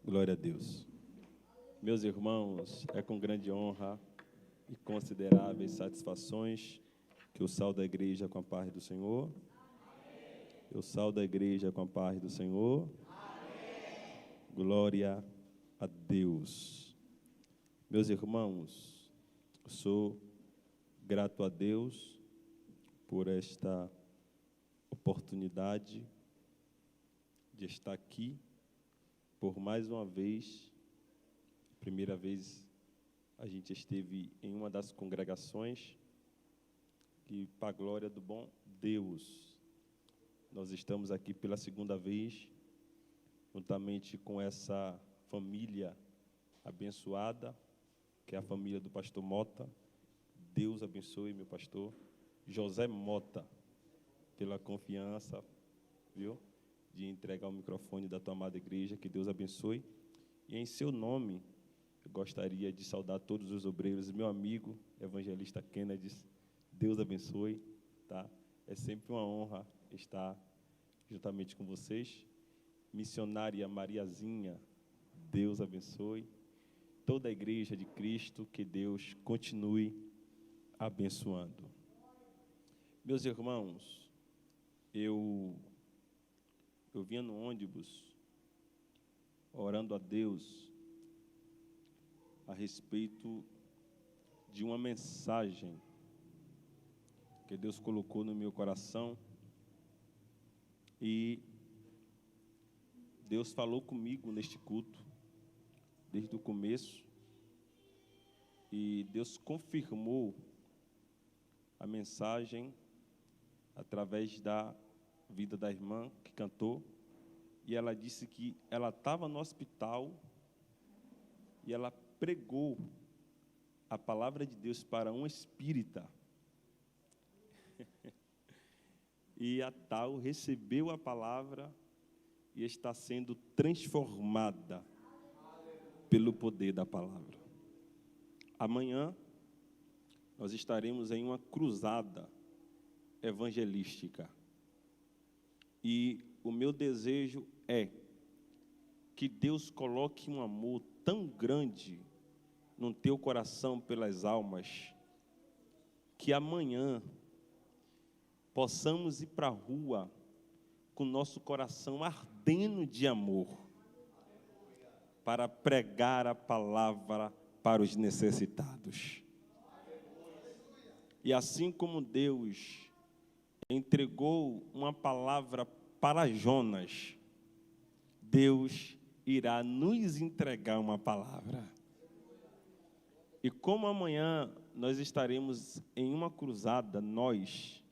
Glória a Deus. Meus irmãos, é com grande honra e consideráveis satisfações que eu saúdo a igreja com a paz do Senhor. Eu saúdo a igreja com a paz do Senhor. Glória a Deus. Meus irmãos, eu sou grato a Deus por esta oportunidade de estar aqui por mais uma vez. Primeira vez a gente esteve em uma das congregações e, para a glória do bom Deus, nós estamos aqui pela segunda vez, juntamente com essa família abençoada, que é a família do pastor Mota. Deus abençoe, meu pastor José Mota, pela confiança, viu, de entregar o microfone da tua amada igreja. Que Deus abençoe. E em seu nome, eu gostaria de saudar todos os obreiros, meu amigo, evangelista Kennedy. Deus abençoe, tá? É sempre uma honra estar juntamente com vocês. Missionária Mariazinha, Deus abençoe. Toda a igreja de Cristo, que Deus continue abençoando. Meus irmãos, eu vinha no ônibus orando a Deus a respeito de uma mensagem que Deus colocou no meu coração, e Deus falou comigo neste culto desde o começo, e Deus confirmou a mensagem através da vida da irmã que cantou, e ela disse que ela estava no hospital e ela pregou a palavra de Deus para um espírita. E a tal recebeu a palavra e está sendo transformada pelo poder da palavra. Amanhã nós estaremos em uma cruzada evangelística. E o meu desejo é que Deus coloque um amor tão grande no teu coração pelas almas, que amanhã possamos ir para a rua com nosso coração ardendo de amor, para pregar a palavra para os necessitados. E assim como Deus entregou uma palavra para Jonas, Deus irá nos entregar uma palavra. E como amanhã nós estaremos em uma cruzada, nós,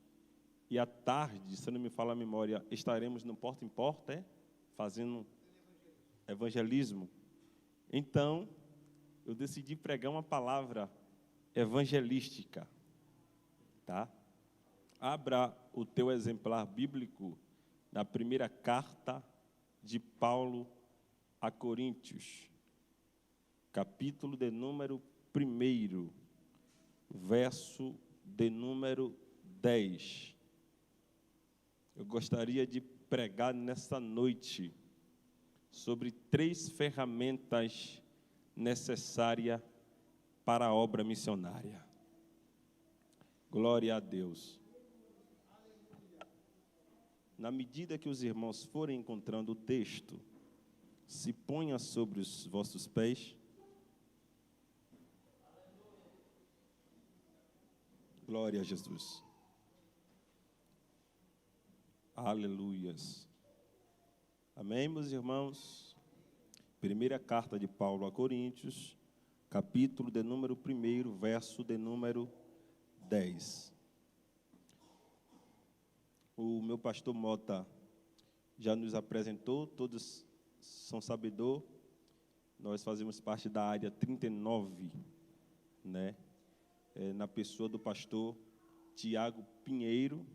e à tarde, se não me falha a memória, estaremos no Porta em Porta, fazendo evangelismo. Então, eu decidi pregar uma palavra evangelística, tá? Abra o teu exemplar bíblico na primeira carta de Paulo a Coríntios, capítulo de número 1, verso de número 10. Eu gostaria de pregar nessa noite sobre 3 ferramentas necessárias para a obra missionária. Glória a Deus. Na medida que os irmãos forem encontrando o texto, se ponha sobre os vossos pés. Glória a Jesus. Aleluias. Amém, meus irmãos? Primeira carta de Paulo a Coríntios, capítulo de número 1, verso de número 10. O meu pastor Mota já nos apresentou, todos são sabedores. Nós fazemos parte da área 39, né? Na pessoa do pastor Tiago Pinheiro,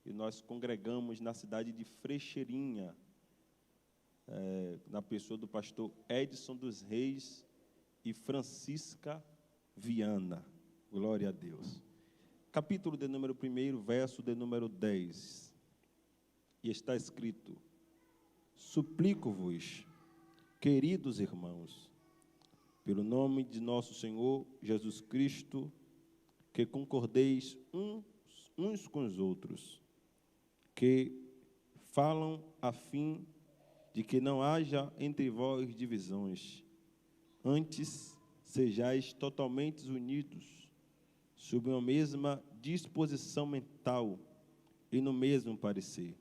e nós congregamos na cidade de Frecheirinha, na pessoa do pastor Edson dos Reis e Francisca Viana. Glória a Deus. Capítulo de número 1, verso de número 10. E está escrito: suplico-vos Queridos irmãos, pelo nome de nosso Senhor Jesus Cristo, que concordeis uns com os outros, que falam a fim de que não haja entre vós divisões, antes sejais totalmente unidos, sob uma mesma disposição mental e no mesmo parecer.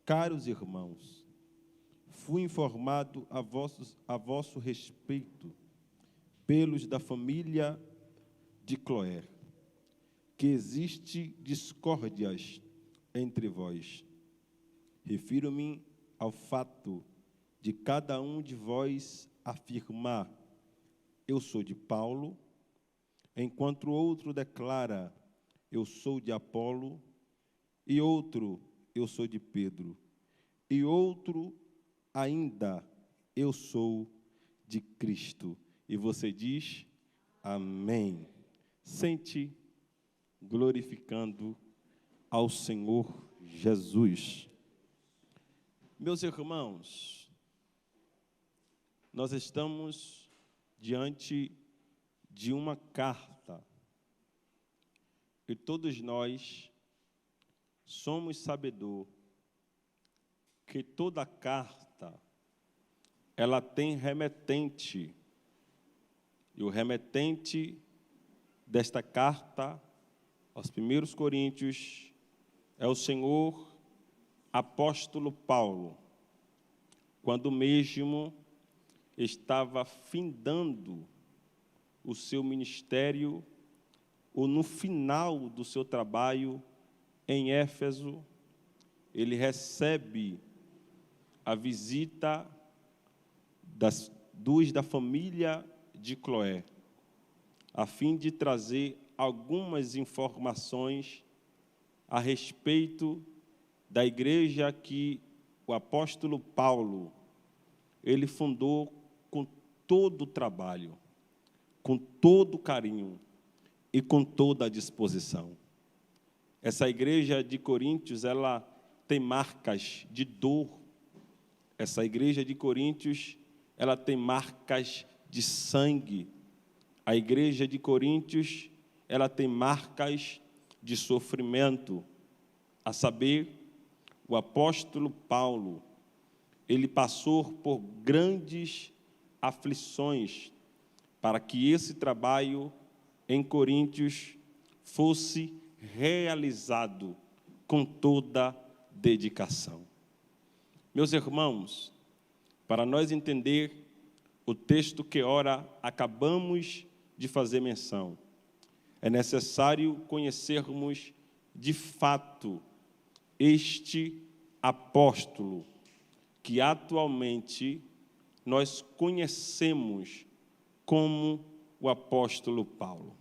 Caros irmãos, fui informado a vosso respeito pelos da família de Cloé, que existe discórdias entre vós. Refiro-me ao fato de cada um de vós afirmar: eu sou de Paulo, enquanto outro declara: eu sou de Apolo, e outro: eu sou de Pedro, e outro ainda: eu sou de Cristo. E você diz: amém. Sente glorificando ao Senhor Jesus. Meus irmãos, nós estamos diante de uma carta, e todos nós somos sabedor que toda carta ela tem remetente, e o remetente desta carta aos 1 Coríntios é o Senhor apóstolo Paulo, quando mesmo estava findando o seu ministério, ou no final do seu trabalho em Éfeso, ele recebe a visita dos da família de Cloé, a fim de trazer algumas informações a respeito da igreja que o apóstolo Paulo, ele fundou com todo o trabalho, com todo o carinho e com toda a disposição. Essa igreja de Coríntios, ela tem marcas de dor. Essa igreja de Coríntios, ela tem marcas de sangue. A igreja de Coríntios, ela tem marcas de sofrimento. A saber, o apóstolo Paulo, ele passou por grandes aflições para que esse trabalho em Coríntios fosse realizado com toda dedicação. Meus irmãos, para nós entender o texto que ora acabamos de fazer menção, é necessário conhecermos de fato este apóstolo que atualmente nós conhecemos como o apóstolo Paulo.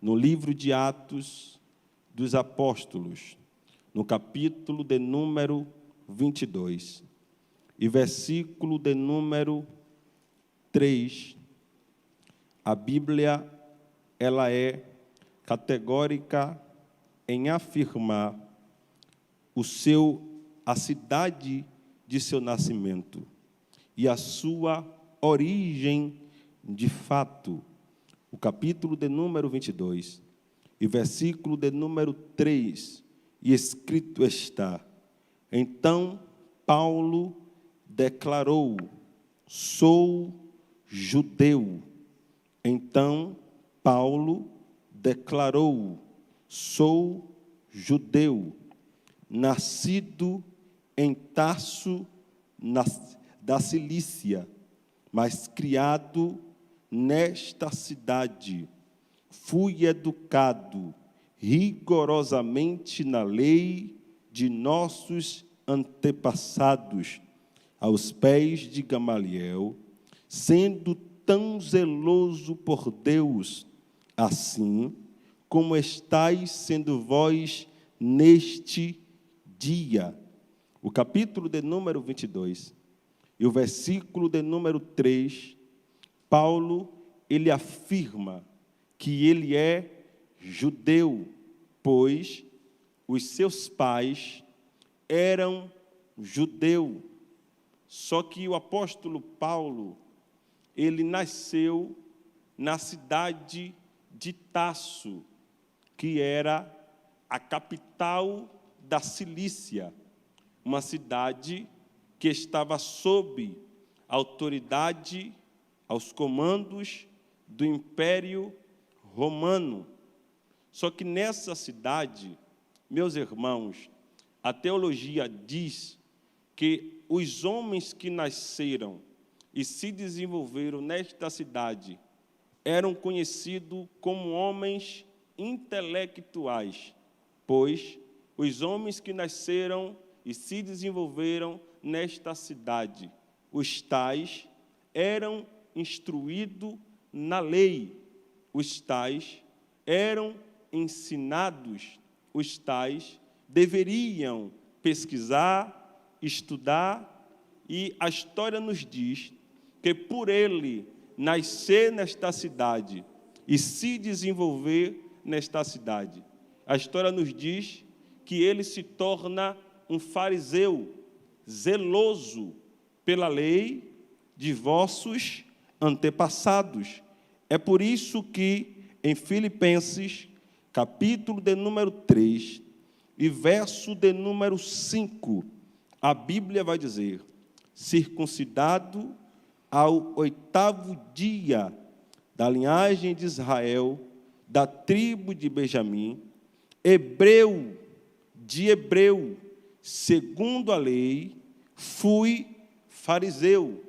No livro de Atos dos Apóstolos, no capítulo de número 22, e versículo de número 3, a Bíblia, ela é categórica em afirmar a cidade de seu nascimento e a sua origem de fato. O capítulo de número 22, e versículo de número 3, e escrito está: então Paulo declarou: sou judeu. Então Paulo declarou: sou judeu, nascido em Tarso, da Cilícia, mas criado nesta cidade. Fui educado rigorosamente na lei de nossos antepassados, aos pés de Gamaliel, sendo tão zeloso por Deus, assim como estáis sendo vós neste dia. O capítulo de número 22 e o versículo de número 3, Paulo, ele afirma que ele é judeu, pois os seus pais eram judeus. Só que o apóstolo Paulo, ele nasceu na cidade de Tarso, que era a capital da Cilícia, uma cidade que estava sob a autoridade, aos comandos do Império Romano. Só que nessa cidade, meus irmãos, a teologia diz que os homens que nasceram e se desenvolveram nesta cidade eram conhecidos como homens intelectuais, pois os homens que nasceram e se desenvolveram nesta cidade, os tais eram instruídos na lei, os tais eram ensinados, os tais deveriam pesquisar, estudar, e a história nos diz que por ele nascer nesta cidade e se desenvolver nesta cidade, a história nos diz que ele se torna um fariseu zeloso pela lei de vossos antepassados. É por isso que em Filipenses, capítulo de número 3 e verso de número 5, a Bíblia vai dizer: circuncidado ao 8º dia, da linhagem de Israel, da tribo de Benjamim, hebreu de hebreu, segundo a lei, fui fariseu.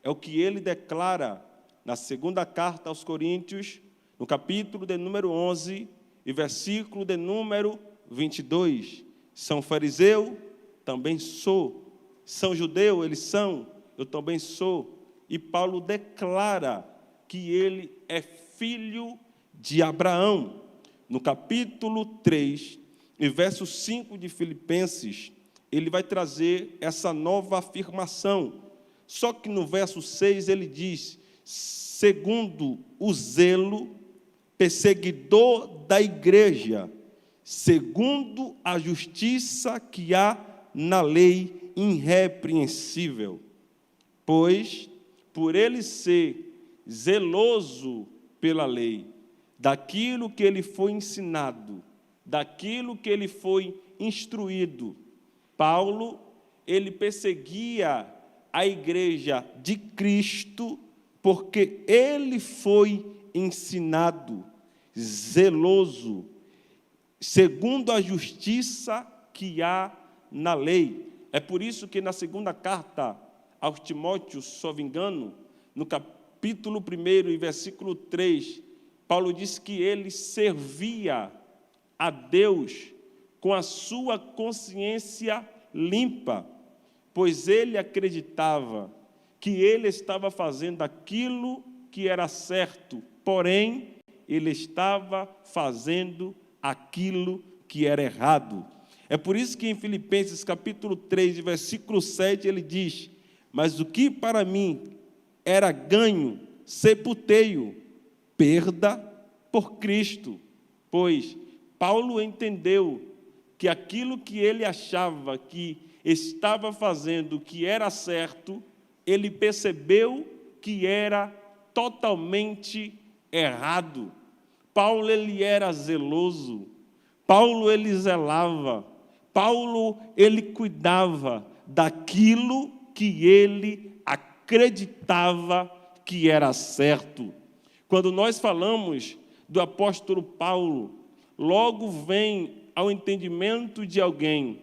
É o que ele declara na segunda carta aos Coríntios, no capítulo de número 11 e versículo de número 22. São fariseu? Também sou. São judeu? Eles são. Eu também sou. E Paulo declara que ele é filho de Abraão. No capítulo 3 e verso 5 de Filipenses, ele vai trazer essa nova afirmação. Só que no verso 6 ele diz: segundo o zelo, perseguidor da igreja, segundo a justiça que há na lei irrepreensível. Pois, por ele ser zeloso pela lei, daquilo que ele foi ensinado, daquilo que ele foi instruído, Paulo, ele perseguia a igreja de Cristo, porque ele foi ensinado, zeloso, segundo a justiça que há na lei. É por isso que na segunda carta aos Timóteos, se não me engano, no capítulo 1 e versículo 3, Paulo diz que ele servia a Deus com a sua consciência limpa, pois ele acreditava que ele estava fazendo aquilo que era certo, porém, ele estava fazendo aquilo que era errado. É por isso que em Filipenses capítulo 3, versículo 7, ele diz: mas o que para mim era ganho, sepultei-o, perda por Cristo. Pois Paulo entendeu que aquilo que ele achava que estava fazendo, que era certo, ele percebeu que era totalmente errado. Paulo, ele era zeloso. Paulo, ele zelava. Paulo, ele cuidava daquilo que ele acreditava que era certo. Quando nós falamos do apóstolo Paulo, logo vem ao entendimento de alguém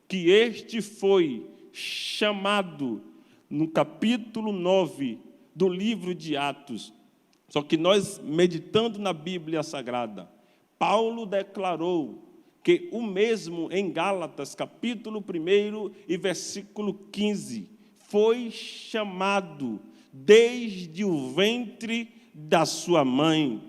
que este foi chamado no capítulo 9 do livro de Atos. Só que nós, meditando na Bíblia Sagrada, Paulo declarou que o mesmo em Gálatas, capítulo 1 e versículo 15, foi chamado desde o ventre da sua mãe.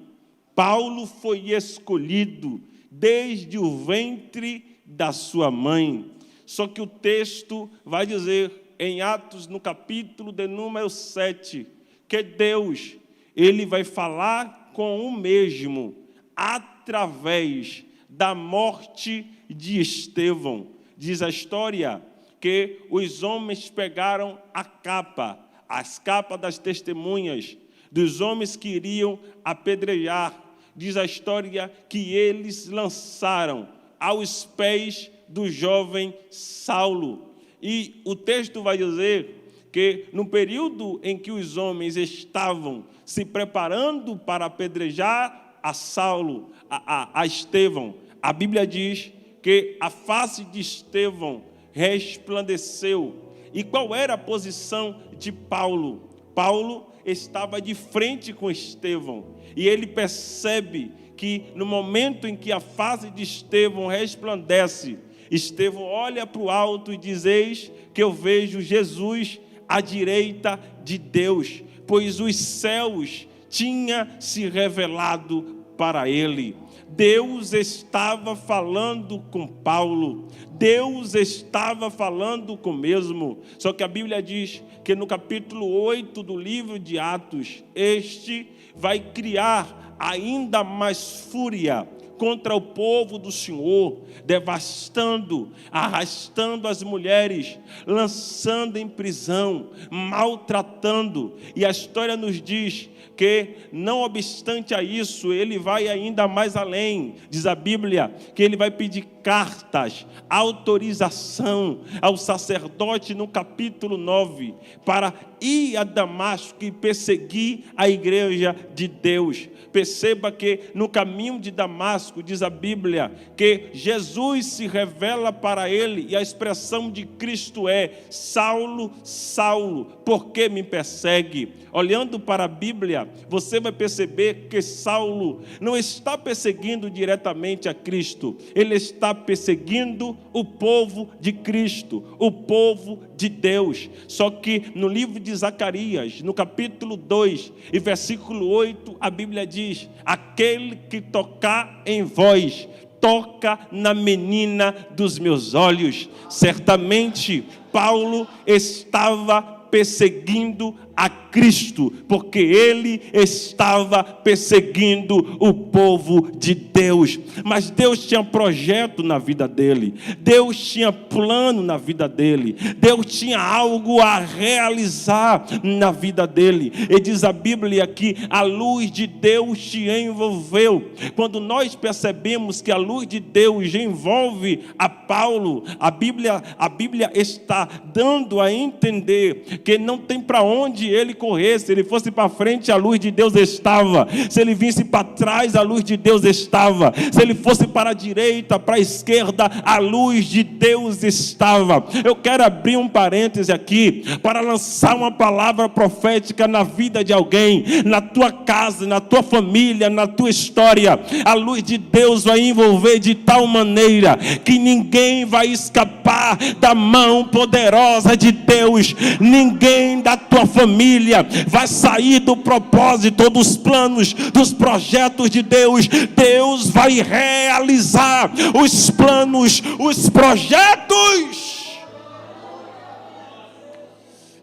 Paulo foi escolhido desde o ventre da sua mãe. Só que o texto vai dizer, em Atos, no capítulo de número 7, que Deus, ele vai falar com o mesmo através da morte de Estevão. Diz a história que os homens pegaram as capas das testemunhas, dos homens que iriam apedrejar. Diz a história que eles lançaram aos pés do jovem Saulo. E o texto vai dizer que no período em que os homens estavam se preparando para apedrejar a Saulo, a Estevão, a Bíblia diz que a face de Estevão resplandeceu. E qual era a posição de Paulo? Paulo estava de frente com Estevão, e ele percebe que no momento em que a face de Estevão resplandece, Estevão olha para o alto e diz: eis que eu vejo Jesus à direita de Deus, pois os céus tinham se revelado para ele. Deus estava falando com Paulo, Deus estava falando com o mesmo. Só que a Bíblia diz que no capítulo 8 do livro de Atos, este vai criar ainda mais fúria contra o povo do Senhor, devastando, arrastando as mulheres, lançando em prisão, maltratando. E a história nos diz que, não obstante a isso, ele vai ainda mais além. Diz a Bíblia que ele vai pedir cartas, autorização ao sacerdote no capítulo 9, para ir a Damasco e perseguir a igreja de Deus. Perceba que no caminho de Damasco, diz a Bíblia, que Jesus se revela para ele, e a expressão de Cristo é: Saulo, Saulo, por que me persegue? Olhando para a Bíblia, você vai perceber que Saulo não está perseguindo diretamente a Cristo, ele está perseguindo o povo de Cristo, o povo de Deus. Só que no livro de Zacarias, no capítulo 2 e versículo 8, a Bíblia diz: aquele que tocar em vós, toca na menina dos meus olhos. Certamente Paulo estava perseguindo a Cristo, porque ele estava perseguindo o povo de Deus. Mas Deus tinha projeto na vida dele, Deus tinha plano na vida dele, Deus tinha algo a realizar na vida dele. E diz a Bíblia que a luz de Deus te envolveu. Quando nós percebemos que a luz de Deus envolve a Paulo, a Bíblia está dando a entender que não tem para onde ele correr. Se ele fosse para frente, a luz de Deus estava. Se ele visse para trás, a luz de Deus estava. Se ele fosse para a direita, para a esquerda, a luz de Deus estava. Eu quero abrir um parêntese aqui para lançar uma palavra profética na vida de alguém, na tua casa, na tua família, na tua história. A luz de Deus vai envolver de tal maneira que ninguém vai escapar da mão poderosa de Deus. Ninguém da tua família vai sair do propósito, dos planos, dos projetos de Deus. Deus vai realizar os planos, os projetos.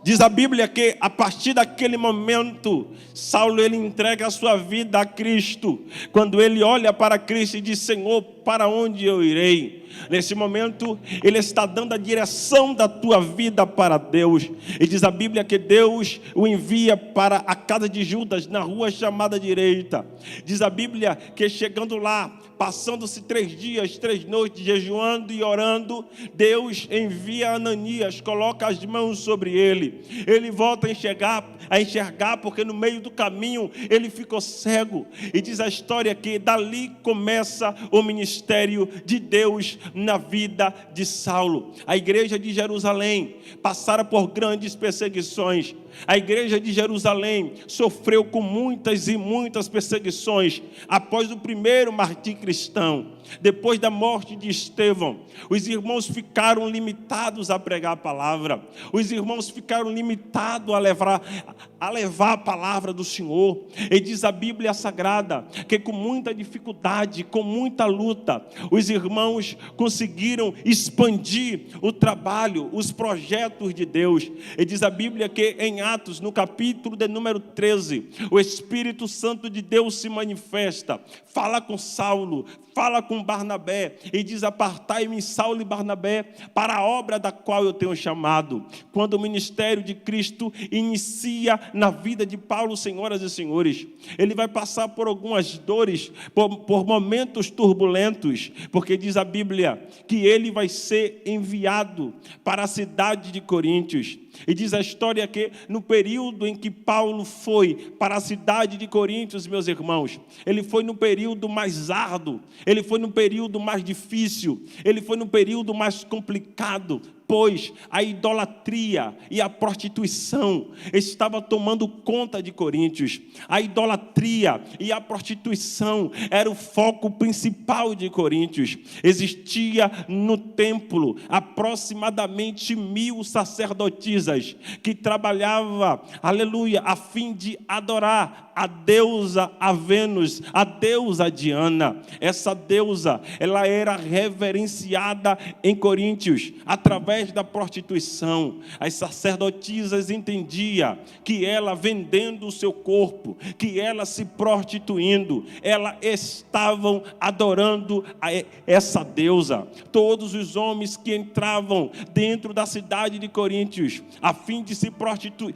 Diz a Bíblia que a partir daquele momento, Saulo ele entrega a sua vida a Cristo. Quando ele olha para Cristo e diz: Senhor, para onde eu irei? Nesse momento, ele está dando a direção da tua vida para Deus. E diz a Bíblia que Deus o envia para a casa de Judas, na rua chamada Direita. Diz a Bíblia que chegando lá, passando-se 3 dias, 3 noites, jejuando e orando, Deus envia Ananias, coloca as mãos sobre ele. Ele volta a enxergar, porque no meio do caminho ele ficou cego. E diz a história que dali começa o ministério de Deus na vida de Saulo. A igreja de Jerusalém passara por grandes perseguições. A igreja de Jerusalém sofreu com muitas e muitas perseguições após o primeiro martírio cristão. Depois da morte de Estevão, os irmãos ficaram limitados a pregar a palavra. Os irmãos ficaram limitados a levar a palavra do Senhor. E diz a Bíblia Sagrada que com muita dificuldade, com muita luta, luta, os irmãos conseguiram expandir o trabalho, os projetos de Deus. E diz a Bíblia que em Atos, no capítulo de número 13, o Espírito Santo de Deus se manifesta, fala com Saulo, fala com Barnabé e diz: apartai-me, Saulo e Barnabé, para a obra da qual eu tenho chamado. Quando o ministério de Cristo inicia na vida de Paulo, senhoras e senhores, ele vai passar por algumas dores, por momentos turbulentos, porque diz a Bíblia que ele vai ser enviado para a cidade de Coríntios. E diz a história que no período em que Paulo foi para a cidade de Coríntios, meus irmãos, ele foi no período mais árduo, ele foi no período mais difícil, ele foi no período mais complicado, pois a idolatria e a prostituição estava tomando conta de Coríntios. A idolatria e a prostituição era o foco principal de Coríntios. Existia no templo aproximadamente 1000 sacerdotisas que trabalhavam, aleluia, a fim de adorar a deusa a Vênus, a deusa Diana. Essa deusa, ela era reverenciada em Coríntios através da prostituição. As sacerdotisas entendiam que ela, vendendo o seu corpo, que ela se prostituindo, elas estavam adorando essa deusa. Todos os homens que entravam dentro da cidade de Coríntios a fim de se prostituir,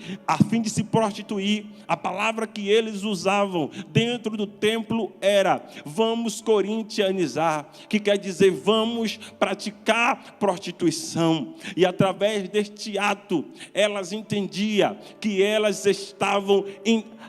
a palavra que eles usavam dentro do templo era: vamos corintianizar, que quer dizer vamos praticar prostituição. E através deste ato, elas entendiam que elas estavam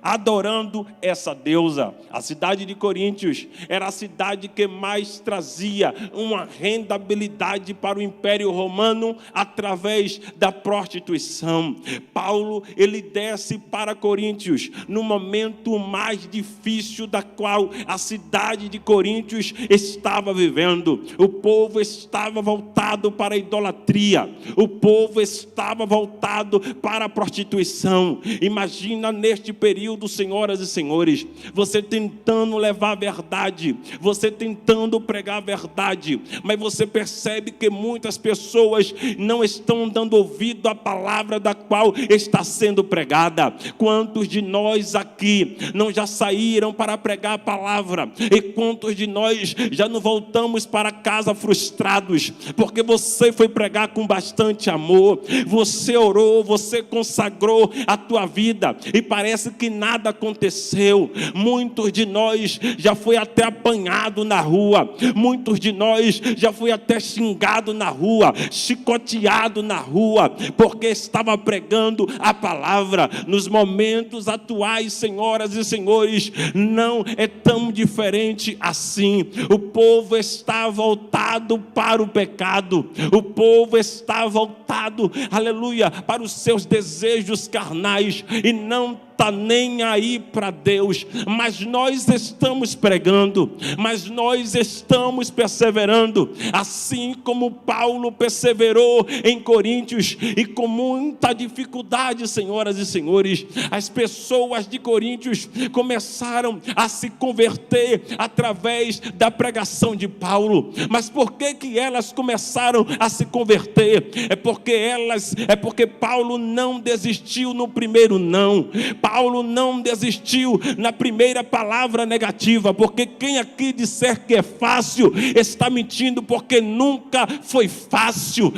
adorando essa deusa. A cidade de Coríntios era a cidade que mais trazia uma rentabilidade para o Império Romano através da prostituição. Paulo, ele desce para Coríntios no momento mais difícil da qual a cidade de Coríntios estava vivendo. O povo estava voltado para a idolatria, o povo estava voltado para a prostituição. Imagina neste período, senhoras e senhores, você tentando levar a verdade, você tentando pregar a verdade, mas você percebe que muitas pessoas não estão dando ouvido à palavra da qual está sendo pregada. Quantos de nós aqui não já saíram para pregar a palavra? E quantos de nós já não voltamos para casa frustrados? Porque você foi pregar com bastante amor, você orou, você consagrou a tua vida e parece que nada aconteceu. Muitos de nós já foi até apanhado na rua, muitos de nós já foi até xingado na rua, chicoteado na rua, porque estava pregando a palavra. Nos momentos atuais, senhoras e senhores, não é tão diferente assim. O povo está voltado para o pecado, o povo está voltado, aleluia, para os seus desejos carnais e não está nem aí para Deus. Mas nós estamos pregando, mas nós estamos perseverando, assim como Paulo perseverou em Coríntios, e com muita dificuldade, senhoras e senhores, as pessoas de Coríntios começaram a se converter através da pregação de Paulo. Mas por que elas começaram a se converter? É porque Paulo não desistiu no primeiro não. Paulo não desistiu na primeira palavra negativa, porque quem aqui disser que é fácil está mentindo, porque nunca foi fácil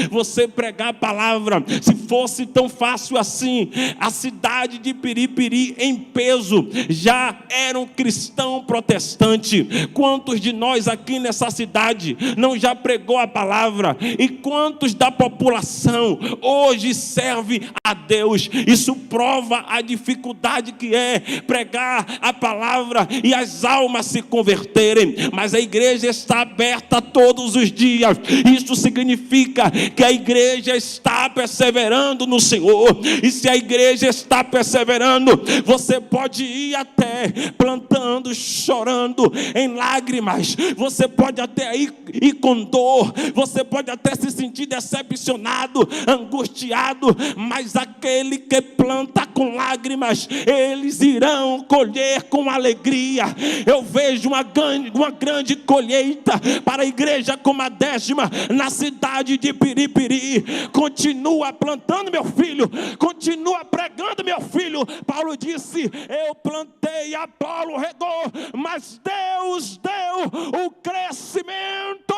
você pregar a palavra. Se fosse tão fácil assim, a cidade de Piripiri em peso já era um cristão protestante. Quantos de nós aqui nessa cidade não já pregou a palavra? E quantos da população hoje serve a Deus? Isso prova a dificuldade que é pregar a palavra e as almas se converterem. Mas a igreja está aberta todos os dias. Isso significa que a igreja está perseverando no Senhor. E se a igreja está perseverando, você pode ir até plantando, chorando em lágrimas, você pode até ir com dor, você pode até se sentir decepcionado, angustiado, mas aquele que planta com lágrimas, eles irão colher com alegria. Eu vejo uma grande colheita para a igreja como a 10ª na cidade de Piripiri. Continua plantando, meu filho, continua pregando, meu filho. Paulo disse: eu plantei, Apolo regou, mas Deus deu o crescimento.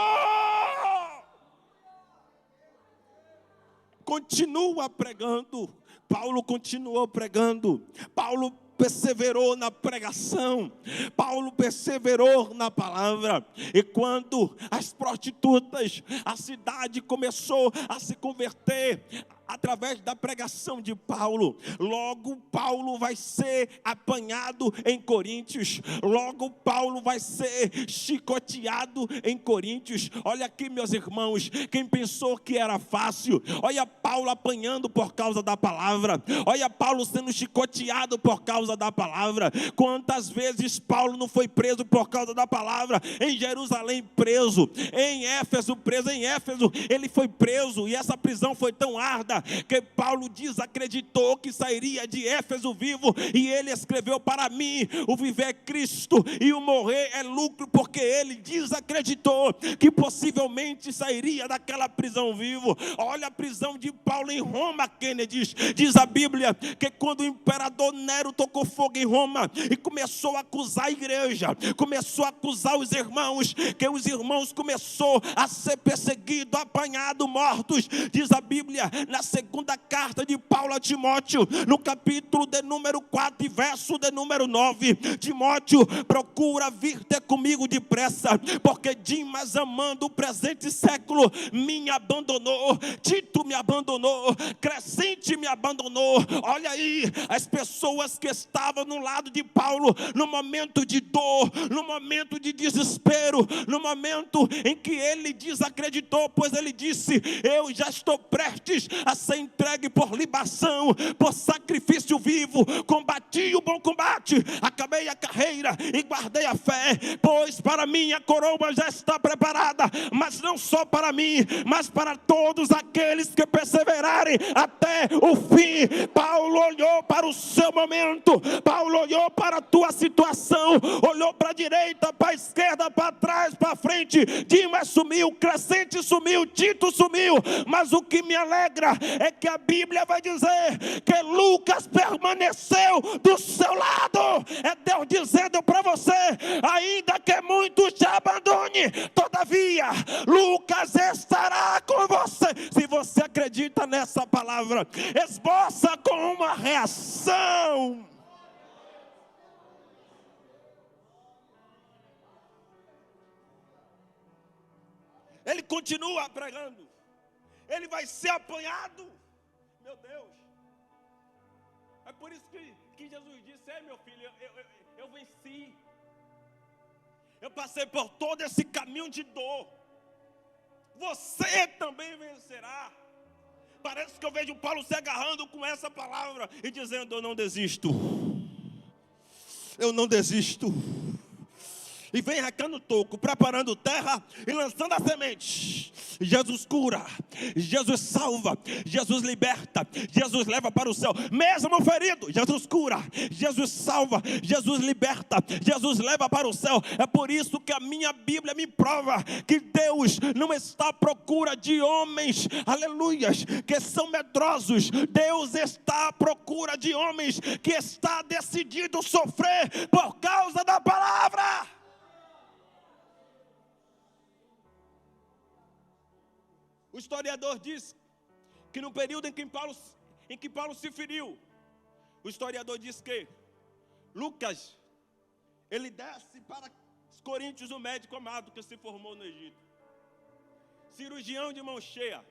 Continua pregando. Paulo continuou pregando. Paulo perseverou na pregação. Paulo perseverou na palavra. E quando as prostitutas, a cidade começou a se converter através da pregação de Paulo, logo Paulo vai ser apanhado em Coríntios, logo Paulo vai ser chicoteado em Coríntios. Olha aqui, meus irmãos, quem pensou que era fácil, olha Paulo apanhando por causa da palavra, olha Paulo sendo chicoteado por causa da palavra. Quantas vezes Paulo não foi preso por causa da palavra? Em Jerusalém preso, em Éfeso preso, em Éfeso ele foi preso, e essa prisão foi tão árda que Paulo desacreditou que sairia de Éfeso vivo, e ele escreveu: para mim o viver é Cristo e o morrer é lucro, porque ele desacreditou que possivelmente sairia daquela prisão vivo. Olha a prisão de Paulo em Roma, Kennedy. Diz a Bíblia que quando o imperador Nero tocou fogo em Roma e começou a acusar a igreja, começou a acusar os irmãos, que os irmãos começou a ser perseguidos, apanhados, mortos. Diz a Bíblia na segunda carta de Paulo a Timóteo, no capítulo de número 4 e verso de número 9: Timóteo, procura vir ter comigo depressa, porque Dimas, amando o presente século, me abandonou. Tito me abandonou, Crescente me abandonou. Olha aí, as pessoas que estavam no lado de Paulo, no momento de dor, no momento de desespero, no momento em que ele desacreditou, pois ele disse: eu já estou prestes a ser entregue por libação, por sacrifício vivo. Combati o bom combate, acabei a carreira e guardei a fé, pois para mim a coroa já está preparada, mas não só para mim, mas para todos aqueles que perseverarem até o fim. Paulo olhou para o seu momento, Paulo olhou para a tua situação, olhou para a direita, para a esquerda, para trás, para frente. Dimas sumiu, Crescente sumiu, Tito sumiu, mas o que me alegra é que a Bíblia vai dizer que Lucas permaneceu do seu lado. É Deus dizendo para você: ainda que muitos te abandone, todavia Lucas estará com você. Se você acredita nessa palavra, esboça com uma reação. Ele continua pregando, ele vai ser apanhado. Meu Deus, é por isso que Jesus disse: ei, meu filho, eu venci, eu passei por todo esse caminho de dor, você também vencerá. Parece que eu vejo Paulo se agarrando com essa palavra e dizendo: eu não desisto, eu não desisto. E vem arrancando toco, preparando terra e lançando a semente. Jesus cura, Jesus salva, Jesus liberta, Jesus leva para o céu. Mesmo ferido, Jesus cura, Jesus salva, Jesus liberta, Jesus leva para o céu. É por isso que a minha Bíblia me prova que Deus não está à procura de homens, aleluias, que são medrosos. Deus está à procura de homens que está decidido a sofrer por causa da palavra. O historiador diz que no período em que Paulo se feriu, o historiador diz que Lucas, ele desce para os Coríntios, o médico amado que se formou no Egito, cirurgião de mão cheia.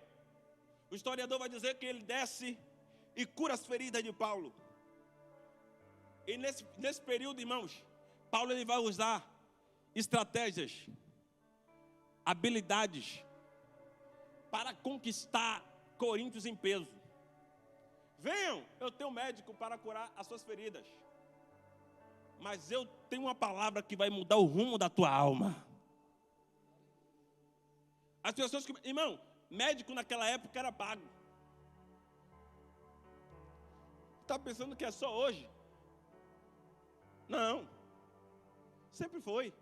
O historiador vai dizer que ele desce e cura as feridas de Paulo. E nesse período, irmãos, Paulo ele vai usar estratégias, habilidades para conquistar Coríntios em peso. Venham, eu tenho um médico para curar as suas feridas, mas eu tenho uma palavra que vai mudar o rumo da tua alma. As pessoas que, irmão, médico naquela época era pago. está pensando que é só hoje. Não. Sempre foi.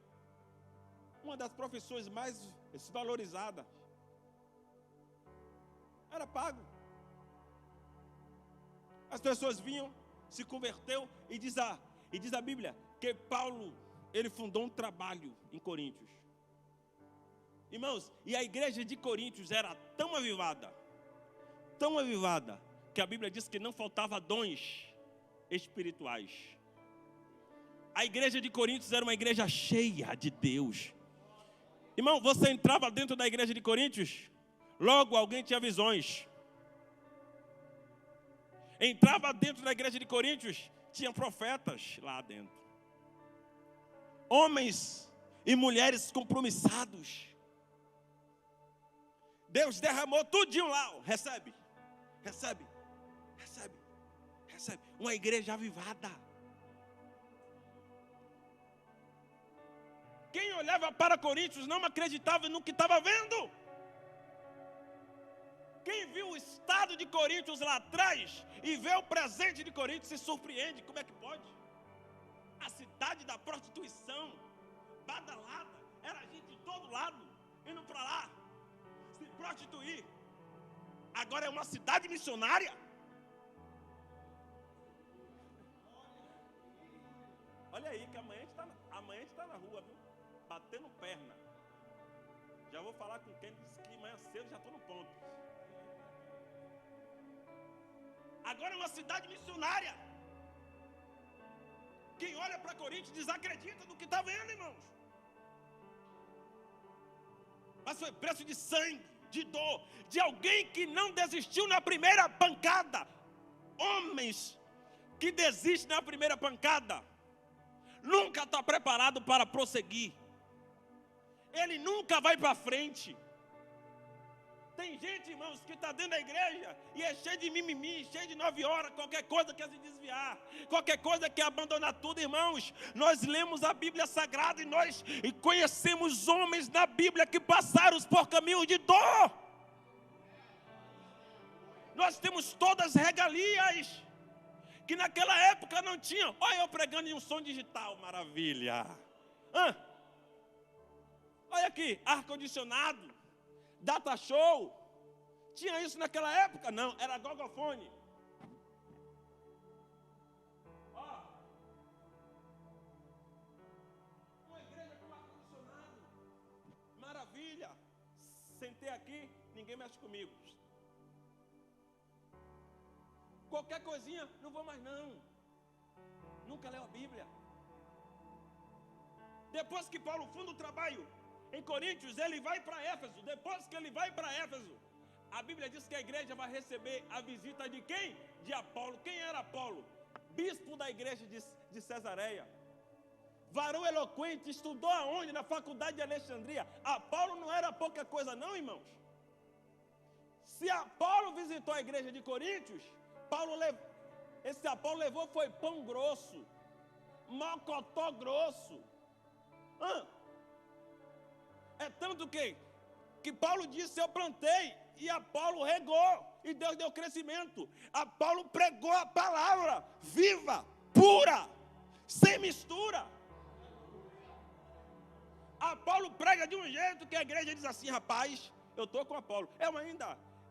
Uma das profissões mais desvalorizadas. Era pago. As pessoas vinham, se converteu e diz a Bíblia que Paulo, ele fundou um trabalho em Coríntios. Irmãos, e a igreja de Coríntios era tão avivada, que a Bíblia diz que não faltava dons espirituais. A igreja de Coríntios era uma igreja cheia de Deus. Irmão, você entrava dentro da igreja de Coríntios, logo alguém tinha visões. Entrava dentro da igreja de Coríntios, tinha profetas lá dentro. Homens e mulheres compromissados. Deus derramou tudinho lá. Recebe. Uma igreja avivada. Quem olhava para Coríntios não acreditava no que estava vendo. Quem viu o estado de Coríntios lá atrás e vê o presente de Coríntios se surpreende. Como é que pode? A cidade da prostituição, badalada, era gente de todo lado, indo para lá, se prostituir. Agora é uma cidade missionária. Olha aí que amanhã a gente está na rua, viu? Batendo perna. Já vou falar com quem disse que amanhã cedo já estou no ponto. Agora é uma cidade missionária. Quem olha para Coríntios desacredita do que está vendo, irmãos. Mas foi preço de sangue, de dor, de alguém que não desistiu na primeira pancada. Homens que desistem na primeira pancada nunca está preparado para prosseguir. Ele nunca vai para frente. Tem gente, irmãos, que está dentro da igreja e é cheio de mimimi, cheio de 9 horas, qualquer coisa quer se desviar, qualquer coisa quer abandonar tudo, irmãos. Nós lemos a Bíblia Sagrada e nós conhecemos homens na Bíblia que passaram por caminhos de dor. Nós temos todas as regalias que naquela época não tinham. Olha eu pregando em um som digital, maravilha. Olha aqui, ar-condicionado. Data show, tinha isso naquela época? Não, era gogofone. Ó, uma igreja com ar-condicionado, maravilha. Sentei aqui, ninguém mexe comigo. Qualquer coisinha, não vou mais não. Nunca leu a Bíblia. Depois que Paulo funda o trabalho em Coríntios, ele vai para Éfeso. Depois que ele vai para Éfeso, a Bíblia diz que a igreja vai receber a visita de quem? De Apolo. Quem era Apolo? Bispo da igreja de Cesareia. Varão eloquente, estudou aonde? Na faculdade de Alexandria. Apolo não era pouca coisa não, irmãos. Se Apolo visitou a igreja de Coríntios, esse Apolo levou foi pão grosso, mocotó grosso. É tanto que Paulo disse, eu plantei, e Apolo regou, e Deus deu crescimento. Apolo pregou a palavra, viva, pura, sem mistura. Apolo prega de um jeito que a igreja diz assim, rapaz, eu estou com Apolo.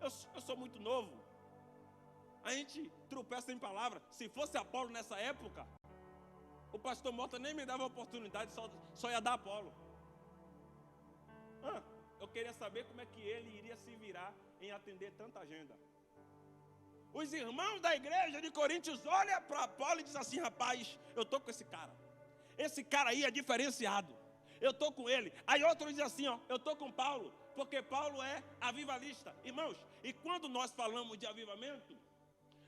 Eu sou muito novo. A gente tropeça em palavra. Se fosse Apolo nessa época, o pastor Mota nem me dava a oportunidade, só ia dar Apolo. Eu queria saber como é que ele iria se virar em atender tanta agenda. Os irmãos da igreja de Coríntios olham para Apolo e dizem assim, rapaz, eu estou com esse cara. Esse cara aí é diferenciado. Eu estou com ele. Aí outro diz assim, eu estou com Paulo, porque Paulo é avivalista. Irmãos, e quando nós falamos de avivamento,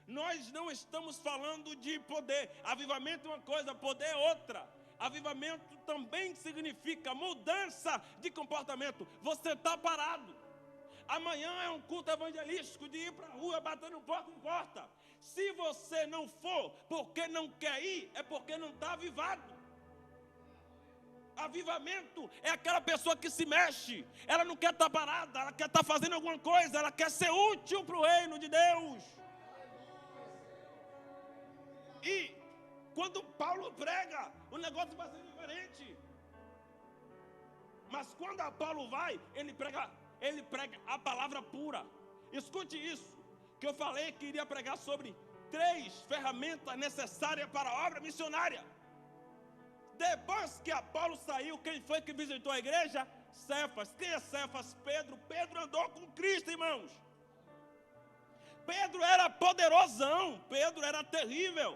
nós não estamos falando de poder. Avivamento é uma coisa, poder é outra. Avivamento também significa mudança de comportamento. Você está parado. Amanhã é um culto evangelístico de ir para a rua, batendo porta em porta. Se você não for porque não quer ir, é porque não está avivado. Avivamento é aquela pessoa que se mexe. Ela não quer estar parada, ela quer estar fazendo alguma coisa. Ela quer ser útil para o reino de Deus. quando Paulo prega, o negócio vai ser diferente. Mas quando Apolo vai, ele prega a palavra pura. Escute isso, que eu falei que iria pregar sobre 3 ferramentas necessárias para a obra missionária. Depois que Apolo saiu, quem foi que visitou a igreja? Cefas. Quem é Cefas? Pedro. Pedro andou com Cristo, irmãos. Pedro era poderosão, Pedro era terrível.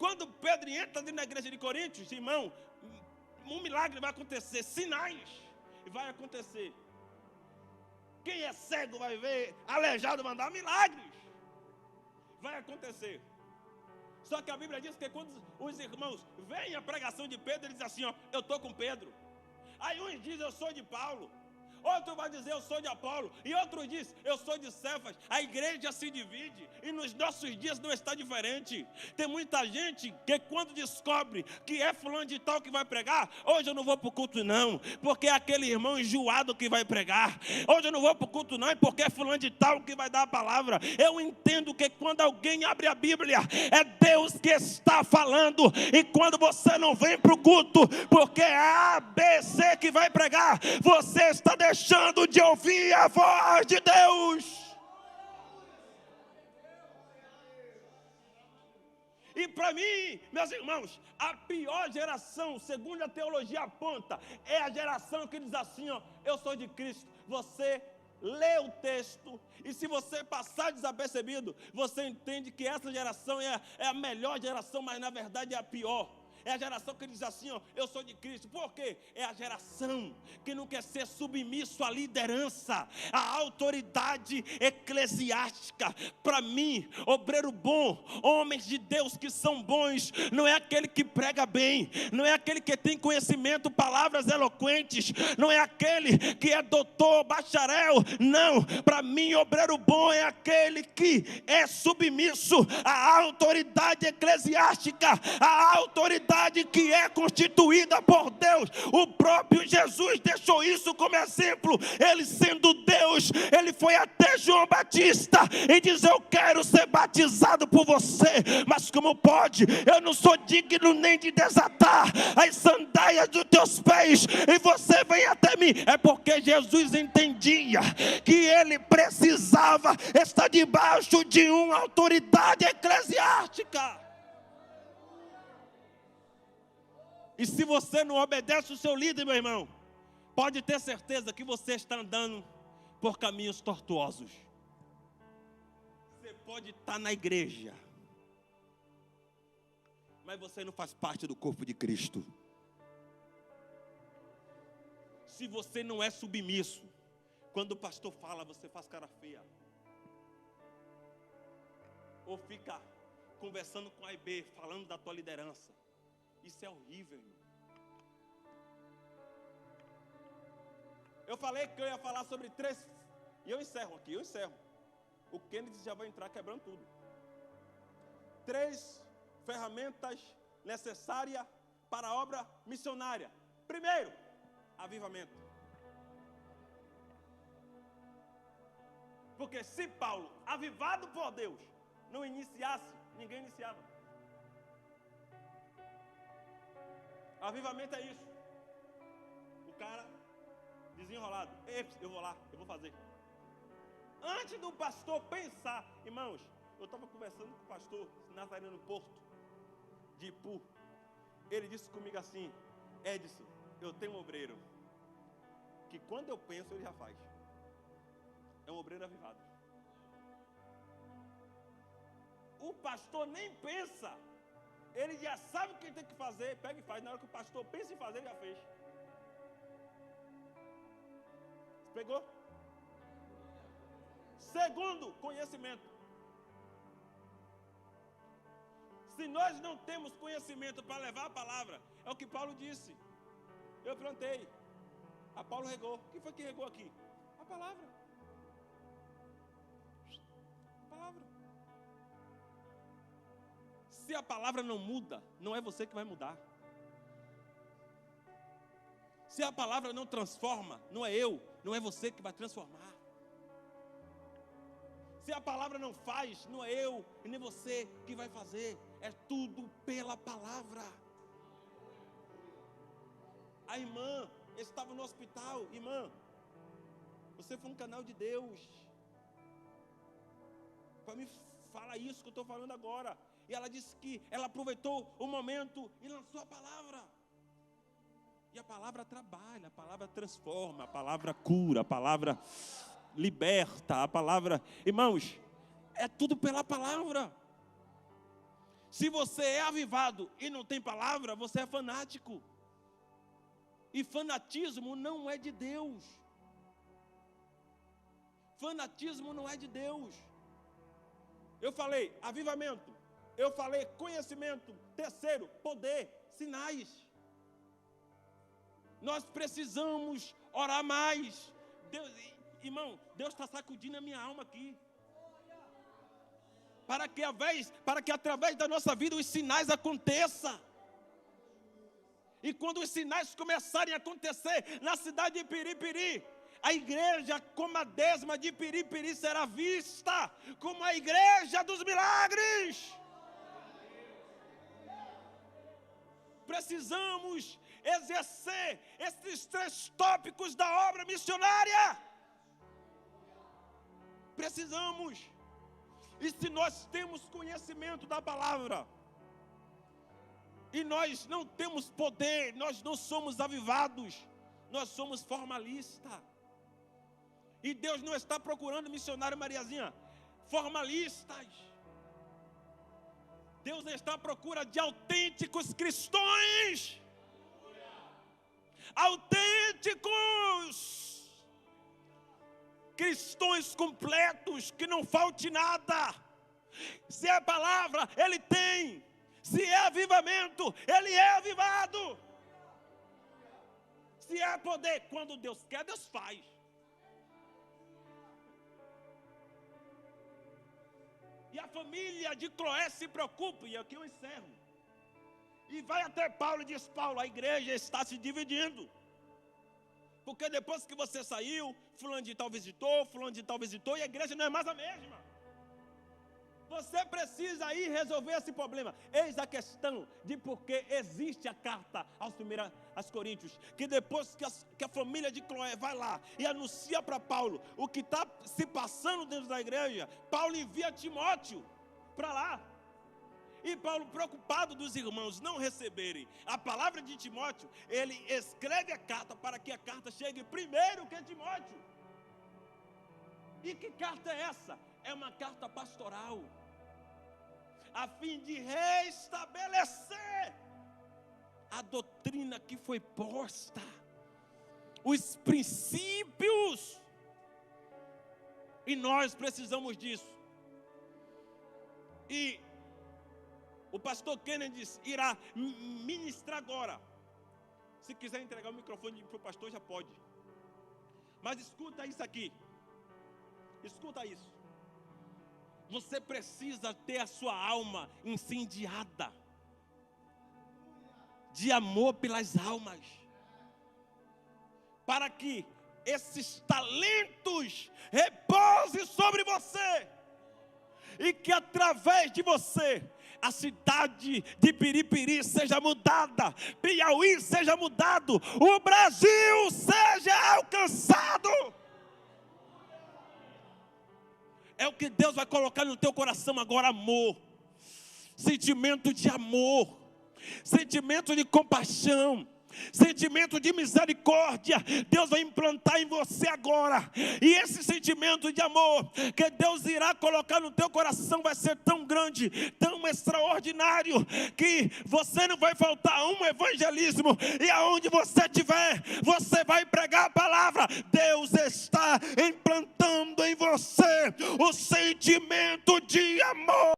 Quando Pedro entra na igreja de Coríntios, irmão, um milagre vai acontecer, sinais vai acontecer. Quem é cego vai ver, aleijado mandar milagres. Vai acontecer. Só que a Bíblia diz que quando os irmãos veem a pregação de Pedro, eles dizem assim, ó, eu estou com Pedro. Aí uns dizem, eu sou de Paulo. Outro vai dizer, eu sou de Apolo. E outro diz, eu sou de Cefas. A igreja se divide. E nos nossos dias não está diferente. Tem muita gente que quando descobre que é fulano de tal que vai pregar, hoje eu não vou para o culto não, porque é aquele irmão enjoado que vai pregar. Hoje eu não vou para o culto não, porque é fulano de tal que vai dar a palavra. Eu entendo que quando alguém abre a Bíblia, é Deus que está falando. E quando você não vem para o culto, porque é A, B, C que vai pregar, você está deixando de ouvir a voz de Deus. E para mim, meus irmãos, a pior geração, segundo a teologia aponta, é a geração que diz assim, ó, eu sou de Cristo. Você lê o texto e se você passar desapercebido, você entende que essa geração é a melhor geração, mas na verdade é a pior. É a geração que diz assim, ó, eu sou de Cristo. Por quê? É a geração que não quer ser submisso à liderança, à autoridade eclesiástica. Para mim, obreiro bom, homens de Deus que são bons, não é aquele que prega bem, não é aquele que tem conhecimento, palavras eloquentes, não é aquele que é doutor, bacharel, não. Para mim, obreiro bom é aquele que é submisso à autoridade eclesiástica, à autoridade que é constituída por Deus. O próprio Jesus deixou isso como exemplo. Ele sendo Deus, ele foi até João Batista e diz, eu quero ser batizado por você, mas como pode? Eu não sou digno nem de desatar as sandálias dos teus pés e você vem até mim. É porque Jesus entendia que ele precisava estar debaixo de uma autoridade eclesiástica. E se você não obedece o seu líder, meu irmão, pode ter certeza que você está andando por caminhos tortuosos. Você pode estar na igreja, mas você não faz parte do corpo de Cristo. Se você não é submisso, quando o pastor fala, você faz cara feia. Ou fica conversando com A e B, falando da tua liderança. Isso é horrível, irmão. Eu falei que eu ia falar sobre 3, e eu encerro aqui, O Kennedy já vai entrar quebrando tudo. 3 ferramentas necessárias para a obra missionária. Primeiro, avivamento. Porque se Paulo, avivado por Deus, não iniciasse, ninguém iniciava. Avivamento é isso. O cara desenrolado. Eu vou lá, eu vou fazer. Antes do pastor pensar, irmãos, eu estava conversando com o pastor Nazareno no Porto de Ipu. Ele disse comigo assim, Edson, eu tenho um obreiro que quando eu penso ele já faz. É um obreiro avivado. O pastor nem pensa. Ele já sabe o que tem que fazer, pega e faz. Na hora que o pastor pensa em fazer, ele já fez. Pegou? Segundo, conhecimento. Se nós não temos conhecimento para levar a palavra, é o que Paulo disse. Eu plantei, a Paulo regou. Quem foi que regou aqui? A palavra. A palavra. Se a palavra não muda, não é você que vai mudar. Se a palavra não transforma, não é eu, não é você que vai transformar. Se a palavra não faz, não é eu e nem você que vai fazer. É tudo pela palavra. A irmã estava no hospital. Irmã, você foi um canal de Deus. Para me falar isso que eu estou falando agora. E ela disse que ela aproveitou o momento e lançou a palavra. E a palavra trabalha, a palavra transforma, a palavra cura, a palavra liberta, a palavra... Irmãos, é tudo pela palavra. Se você é avivado e não tem palavra, você é fanático. E fanatismo não é de Deus. Fanatismo não é de Deus. Eu falei avivamento. Eu falei conhecimento. Terceiro, poder, sinais. Nós precisamos orar mais. Deus, irmão, Deus está sacudindo a minha alma aqui. Para que através da nossa vida os sinais aconteçam. E quando os sinais começarem a acontecer na cidade de Piripiri, a igreja como a décima de Piripiri será vista como a igreja dos milagres. Precisamos exercer esses 3 tópicos da obra missionária. Precisamos. E se nós temos conhecimento da palavra, e nós não temos poder, nós não somos avivados, nós somos formalistas. E Deus não está procurando, missionário Mariazinha, formalistas. Deus está à procura de autênticos cristãos. Autênticos. Cristãos completos, que não falte nada. Se é palavra, ele tem. Se é avivamento, ele é avivado. Se é poder, quando Deus quer, Deus faz. E a família de Cloé se preocupa, e aqui eu encerro. E vai até Paulo e diz: Paulo, a igreja está se dividindo. Porque depois que você saiu, fulano de tal visitou, e a igreja não é mais a mesma. Você precisa ir resolver esse problema. Eis a questão de porque existe a carta aos Coríntios. Que depois que a família de Cloé vai lá e anuncia para Paulo o que está se passando dentro da igreja, Paulo envia Timóteo para lá. E Paulo, preocupado dos irmãos não receberem a palavra de Timóteo, ele escreve a carta para que a carta chegue primeiro que Timóteo. E que carta é essa? É uma carta pastoral, a fim de restabelecer a doutrina que foi posta, os princípios. E nós precisamos disso. E o pastor Kennedy irá ministrar agora. Se quiser entregar o microfone para o pastor, já pode. Mas escuta isso aqui. Escuta isso. Você precisa ter a sua alma incendiada de amor pelas almas, para que esses talentos repousem sobre você, e que através de você a cidade de Piripiri seja mudada, Piauí seja mudado, o Brasil seja alcançado. É o que Deus vai colocar no teu coração agora: amor, sentimento de amor, sentimento de compaixão, sentimento de misericórdia. Deus vai implantar em você agora. E esse sentimento de amor que Deus irá colocar no teu coração vai ser tão grande, tão extraordinário, que você não vai faltar um evangelismo. E aonde você estiver, você vai pregar a palavra. Deus está implantando em você o sentimento de amor,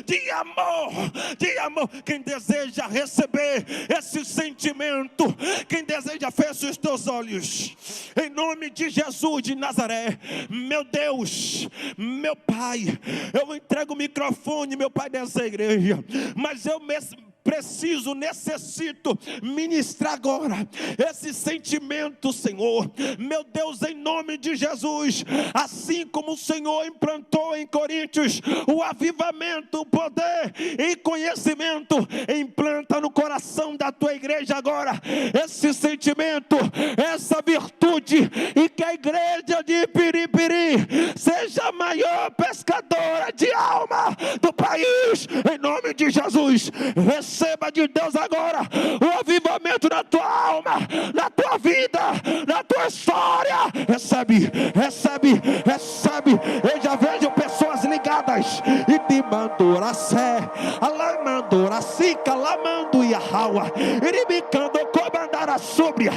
de amor, de amor. Quem deseja receber esse sentimento, quem deseja, feche os teus olhos, em nome de Jesus de Nazaré. Meu Deus, meu Pai, eu entrego o microfone, meu Pai, dessa igreja, mas eu mesmo preciso, necessito ministrar agora esse sentimento, Senhor. Meu Deus, em nome de Jesus, assim como o Senhor implantou em Coríntios o avivamento, o poder e conhecimento, implanta no coração da tua igreja agora esse sentimento, essa virtude, e que a igreja de Piripiri seja a maior pescadora de alma do país, em nome de Jesus. Receba de Deus agora o avivamento na tua alma, na tua vida, na tua história. Recebe, recebe, recebe. Eu já vejo pessoas ligadas e te mandou a sé, alamandou a sica, lamando e a raua, iribicando, comandar a súbria.